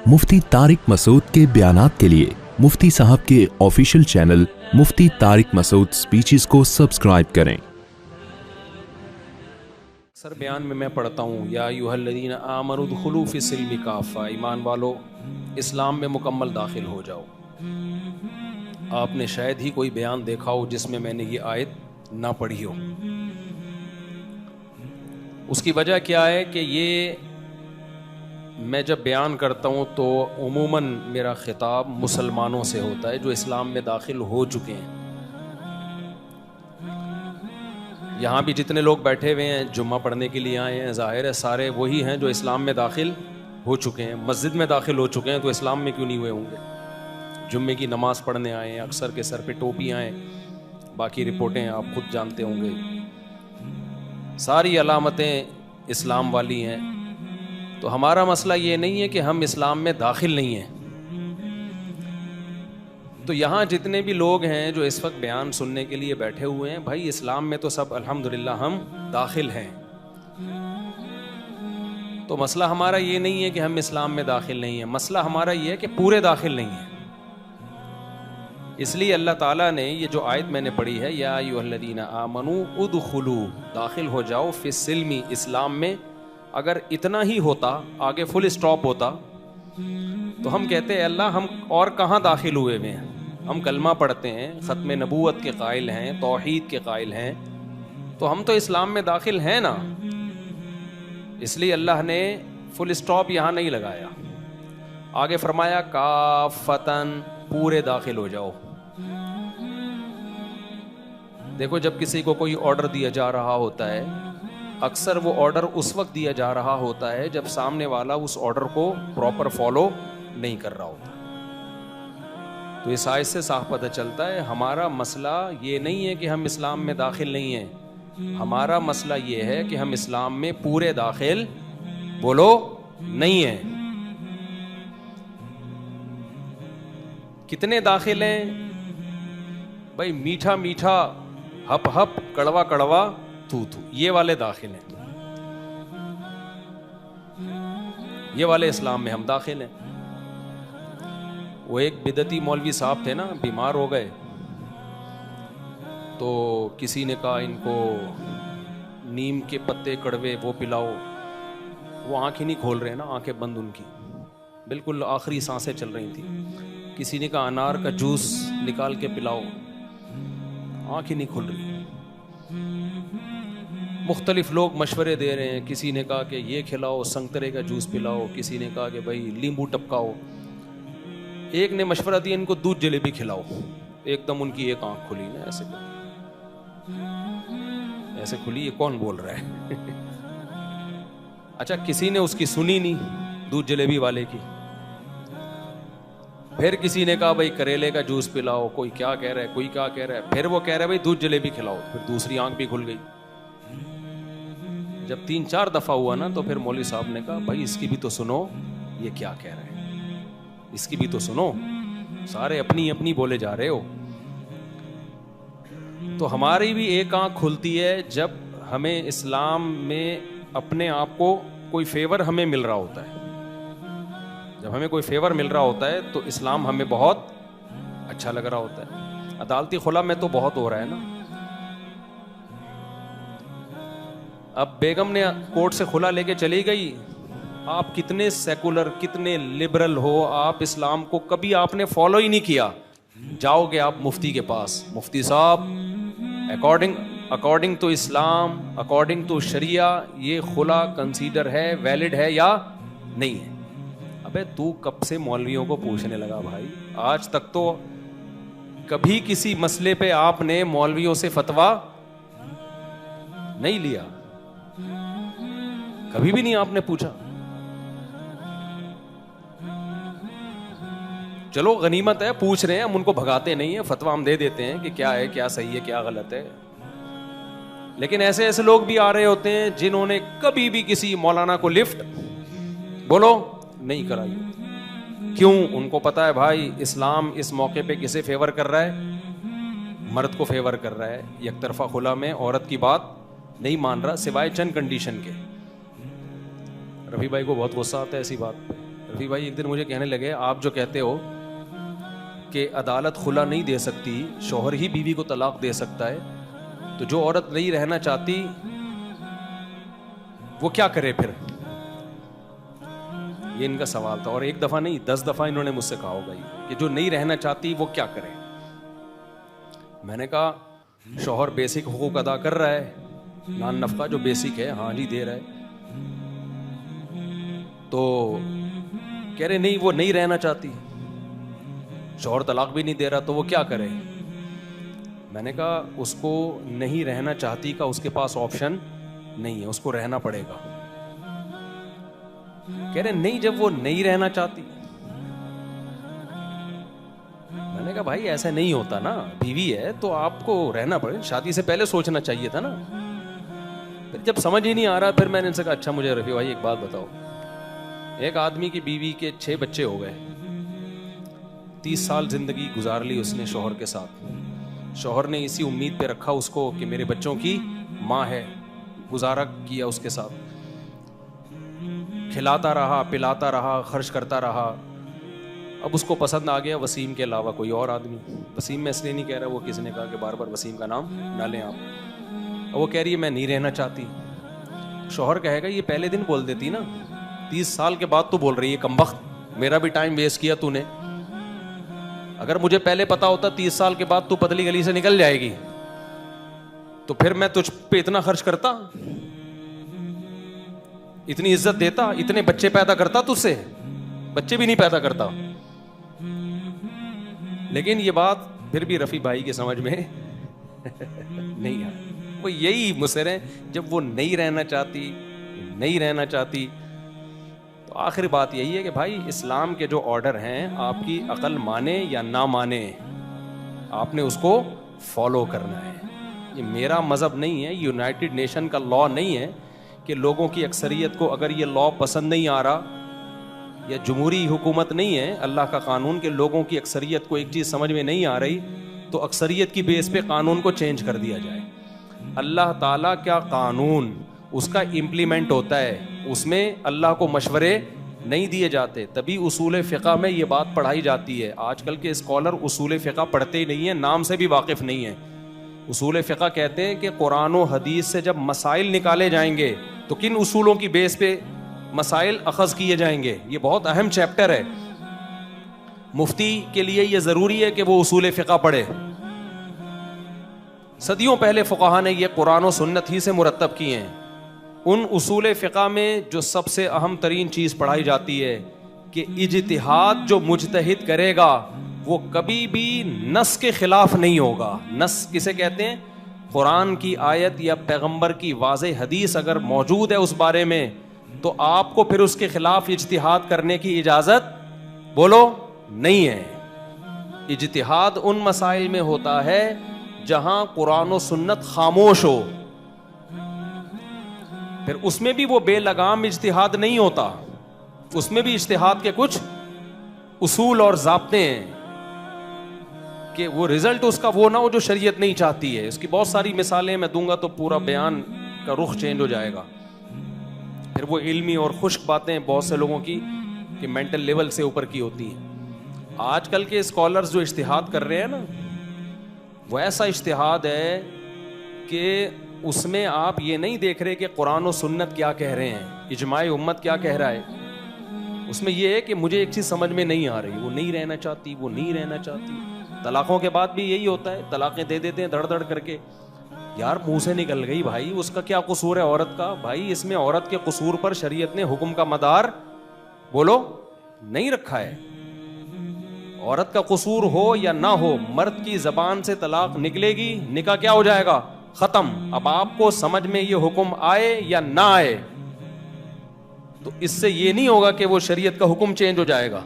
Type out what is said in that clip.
मुफ्ती तारिक मसूद के बयानात के लिए मुफ्ती साहब के ऑफिशियल चैनल मुफ्ती तारिक मसूद स्पीचेस को सब्सक्राइब करें। अक्सर बयान में मैं पढ़ता हूँ, या अय्युहल्लज़ीना आमनू उदखुलू फ़िस्सिल्मि काफ़ा, ईमान वालो इस्लाम में मुकम्मल दाखिल हो जाओ। आपने शायद ही कोई बयान देखा हो जिसमें मैंने ये आयत ना पढ़ी हो। उसकी वजह क्या है कि ये मैं जब बयान करता हूँ तो उमूमन मेरा खिताब मुसलमानों से होता है जो इस्लाम में दाखिल हो चुके हैं। यहाँ भी जितने लोग बैठे हुए हैं जुम्मा पढ़ने के लिए आए हैं, ज़ाहिर है सारे वही हैं जो इस्लाम में दाखिल हो चुके हैं, मस्जिद में दाखिल हो चुके हैं, तो इस्लाम में क्यों नहीं हुए होंगे। जुम्मे की नमाज़ पढ़ने आए हैं, अक्सर के सर पे टोपियाँ हैं, बाकी रिपोर्टें आप खुद जानते होंगे, सारी अलामतें इस्लाम वाली हैं। तो हमारा मसला ये नहीं है कि हम इस्लाम में दाखिल नहीं हैं। तो यहाँ जितने भी लोग हैं जो इस वक्त बयान सुनने के लिए बैठे हुए हैं, भाई इस्लाम में तो सब अल्हम्दुलिल्लाह हम दाखिल हैं। तो मसला हमारा ये नहीं है कि हम इस्लाम में दाखिल नहीं हैं, मसला हमारा ये है कि पूरे दाखिल नहीं हैं। इसलिए अल्लाह ताला ने ये जो आयत मैंने पढ़ी है, या अय्युहल्लज़ीना आमनू उदखुलू, दाखिल हो जाओ, फ़िस्सिल्मि, इस्लाम में, अगर इतना ही होता, आगे फुल स्टॉप होता, तो हम कहते हैं अल्लाह हम और कहाँ दाखिल हुए हुए हैं। हम कलमा पढ़ते हैं, ख़त्म नबूवत के कायल हैं, तौहीद के कायल हैं, तो हम तो इस्लाम में दाखिल हैं ना। इसलिए अल्लाह ने फुल स्टॉप यहाँ नहीं लगाया, आगे फरमाया काफ़तन, पूरे दाखिल हो जाओ। देखो जब किसी को कोई ऑर्डर दिया जा रहा होता है, अक्सर वो ऑर्डर उस वक्त दिया जा रहा होता है जब सामने वाला उस ऑर्डर को प्रॉपर फॉलो नहीं कर रहा होता। तो इस आयत से साफ पता चलता है हमारा मसला ये नहीं है कि हम इस्लाम में दाखिल नहीं हैं, हमारा मसला ये है कि हम इस्लाम में पूरे दाखिल, बोलो, नहीं हैं। कितने दाखिल हैं भाई? मीठा मीठा, हप हप, कड़वा कड़वा, थू थू, ये वाले दाखिल हैं, ये वाले इस्लाम में हम दाखिल हैं। वो एक बिदती मौलवी साहब थे ना, बीमार हो गए, तो किसी ने कहा इनको नीम के पत्ते कड़वे वो पिलाओ। वो आंखें नहीं खोल रहे ना, आंखें बंद उनकी, बिल्कुल आखिरी सांसें चल रही थी। किसी ने कहा अनार का जूस निकाल के पिलाओ, आंखें नहीं खुल रही। मुख्तलिफ लोग मशवरे दे रहे हैं, किसी ने कहा कि ये खिलाओ, संतरे का जूस पिलाओ, किसी ने कहा कि भाई नींबू टपकाओ, एक ने मशवरा दिया इनको दूध जलेबी खिलाओ। एकदम उनकी एक आंख खुली ना, ऐसे खुली, ये कौन बोल रहा है? अच्छा, किसी ने उसकी सुनी नहीं, दूध जलेबी वाले की। फिर किसी ने कहा भाई करेले का जूस पिलाओ, कोई क्या कह रहा है, कोई क्या कह रहा है, फिर वो कह रहा है भाई दूध जलेबी खिलाओ। फिर दूसरी आंख भी खुल गई। जब 3-4 दफा हुआ ना, तो फिर मौलवी साहब ने कहा भाई इसकी भी तो सुनो, ये क्या कह रहा है, इसकी भी तो सुनो, सारे अपनी अपनी बोले जा रहे हो। तो हमारी भी एक आंख खुलती है जब हमें इस्लाम में अपने आप को कोई फेवर हमें मिल रहा होता है। जब हमें कोई फेवर मिल रहा होता है तो इस्लाम हमें बहुत अच्छा लग रहा होता है। अदालती खुला में तो बहुत हो रहा है ना। अब बेगम ने कोर्ट से खुला लेके चली गई, आप कितने सेकुलर, कितने लिबरल हो, आप इस्लाम को कभी आपने फॉलो ही नहीं किया। जाओगे आप मुफ्ती के पास, मुफ्ती साहब according to Islam, according to sharia, ये खुला कंसीडर है, वैलिड है या नहीं है? अबे तू कब से मौलवियों को पूछने लगा भाई? आज तक तो कभी किसी मसले पे आपने मौलवियों से फतवा नहीं लिया, कभी भी नहीं आपने पूछा। चलो गनीमत है, पूछ रहे हैं, हम उनको भगाते नहीं है, फतवा हम दे देते हैं कि क्या है, क्या सही है, क्या गलत है। लेकिन ऐसे ऐसे लोग भी आ रहे होते हैं जिन्होंने कभी भी किसी मौलाना को लिफ्ट, बोलो, नहीं कराई। क्यों? उनको पता है भाई इस्लाम इस मौके पे किसे फेवर कर रहा है? मर्द को फेवर कर रहा है। एक तरफा खुला में औरत की बात नहीं मान रहा, सिवाय चंद कंडीशन के। रफी भाई को बहुत गुस्सा आता है ऐसी बात पे। رفیع بھائی ایک دن مجھے کہنے لگے آپ جو کہتے ہو کہ عدالت خلا نہیں دے سکتی, شوہر ہی بیوی کو طلاق دے سکتا ہے, تو جو عورت نہیں رہنا چاہتی وہ کیا کرے پھر؟ یہ ان کا سوال تھا, اور ایک دفعہ نہیں 10 دفعہ انہوں نے مجھ سے کہا ہوگا کہ جو نہیں رہنا چاہتی وہ کیا کرے. میں نے کہا شوہر بیسک حقوق ادا کر رہا ہے, نان نفقہ جو بیسک ہے ہاں جی دے رہا ہے, تو کہہ رہے نہیں وہ نہیں رہنا چاہتی, شوہر طلاق بھی نہیں دے رہا, تو وہ کیا کرے؟ میں نے کہا اس کو نہیں رہنا چاہتی کا اس کے پاس آپشن نہیں ہے, اس کو رہنا پڑے گا. کہہ رہے نہیں جب وہ نہیں رہنا چاہتی. میں نے کہا بھائی ایسا نہیں ہوتا نا, بیوی ہے تو آپ کو رہنا پڑے, شادی سے پہلے سوچنا چاہیے تھا نا. پھر جب سمجھ ہی نہیں آ رہا پھر میں نے ان سے کہا اچھا مجھے رفیع بھائی ایک بات بتاؤ, ایک آدمی کی بیوی کے 6 بچے ہو گئے, 30 سال زندگی گزار لی اس نے شوہر کے ساتھ, شوہر نے اسی امید پہ رکھا اس کو کہ میرے بچوں کی ماں ہے, گزارا کیا اس کے ساتھ, کھلاتا رہا پلاتا رہا خرچ کرتا رہا. اب اس کو پسند آ گیا وسیم کے علاوہ کوئی اور آدمی. وسیم میں اس لیے نہیں کہہ رہا, وہ کسی نے کہا کہ بار بار وسیم کا نام نہ لیں آپ. وہ کہہ رہی ہے میں نہیں رہنا چاہتی. شوہر کہے گا یہ پہلے دن بول دیتی نا, 30 سال کے بعد تو بول رہی ہے کمبخت, میرا بھی ٹائم ویسٹ کیا تو نے. اگر مجھے پہلے پتا ہوتا 30 سال کے بعد تو پتلی گلی سے نکل جائے گی تو پھر میں تجھ پہ اتنا خرچ کرتا, اتنی عزت دیتا, اتنے بچے پیدا کرتا, تجھ سے بچے بھی نہیں پیدا کرتا. لیکن یہ بات پھر بھی رفیع بھائی کی سمجھ میں نہیں آ, وہ یہی مصر ہیں جب وہ نہیں رہنا چاہتی نہیں رہنا چاہتی. تو آخر بات یہی ہے کہ بھائی اسلام کے جو آرڈر ہیں آپ کی عقل مانے یا نہ مانے آپ نے اس کو فالو کرنا ہے. یہ میرا مذہب نہیں ہے, یونائٹڈ نیشن کا لا نہیں ہے کہ لوگوں کی اکثریت کو اگر یہ لا پسند نہیں آ رہا, یا جمہوری حکومت نہیں ہے اللہ کا قانون کہ لوگوں کی اکثریت کو ایک چیز سمجھ میں نہیں آ رہی تو اکثریت کی بیس پہ قانون کو چینج کر دیا جائے. اللہ تعالیٰ کا قانون اس کا امپلیمنٹ ہوتا ہے, اس میں اللہ کو مشورے نہیں دیے جاتے. تبھی اصول فقہ میں یہ بات پڑھائی جاتی ہے. آج کل کے اسکالر اصول فقہ پڑھتے ہی نہیں ہیں, نام سے بھی واقف نہیں ہیں. اصول فقہ کہتے ہیں کہ قرآن و حدیث سے جب مسائل نکالے جائیں گے تو کن اصولوں کی بیس پہ مسائل اخذ کیے جائیں گے. یہ بہت اہم چیپٹر ہے. مفتی کے لیے یہ ضروری ہے کہ وہ اصول فقہ پڑھے. صدیوں پہلے فقہا نے یہ قرآن و سنت ہی سے مرتب کیے ہیں. ان اصول فقہ میں جو سب سے اہم ترین چیز پڑھائی جاتی ہے کہ اجتہاد جو مجتہد کرے گا وہ کبھی بھی نص کے خلاف نہیں ہوگا. نص کسے کہتے ہیں؟ قرآن کی آیت یا پیغمبر کی واضح حدیث اگر موجود ہے اس بارے میں تو آپ کو پھر اس کے خلاف اجتہاد کرنے کی اجازت بولو نہیں ہے. اجتہاد ان مسائل میں ہوتا ہے جہاں قرآن و سنت خاموش ہو, پھر اس میں بھی وہ بے لگام اجتہاد نہیں ہوتا, اس میں بھی اجتہاد کے کچھ اصول اور ضابطے ہیں کہ وہ رزلٹ اس کا وہ نہ ہو جو شریعت نہیں چاہتی ہے. اس کی بہت ساری مثالیں میں دوں گا تو پورا بیان کا رخ چینج ہو جائے گا. پھر وہ علمی اور خشک باتیں بہت سے لوگوں کی کہ مینٹل لیول سے اوپر کی ہوتی ہیں. آج کل کے اسکالرز جو اجتہاد کر رہے ہیں نا وہ ایسا اجتہاد ہے کہ اس میں آپ یہ نہیں دیکھ رہے کہ قرآن و سنت کیا کہہ رہے ہیں, اجماع امت کیا کہہ رہا ہے. اس میں یہ ہے کہ مجھے ایک چیز سمجھ میں نہیں آ رہی, وہ نہیں رہنا چاہتی, وہ نہیں رہنا چاہتی. طلاقوں کے بعد بھی یہی ہوتا ہے, طلاقیں دے دیتے ہیں دھڑ دھڑ کر کے. یار منہ سے نکل گئی بھائی, اس کا کیا قصور ہے عورت کا؟ بھائی اس میں عورت کے قصور پر شریعت نے حکم کا مدار بولو نہیں رکھا ہے. عورت کا قصور ہو یا نہ ہو, مرد کی زبان سے طلاق نکلے گی, نکاح کیا ہو جائے گا؟ ختم. اب آپ کو سمجھ میں یہ حکم آئے یا نہ آئے تو اس سے یہ نہیں ہوگا کہ وہ شریعت کا حکم چینج ہو جائے گا.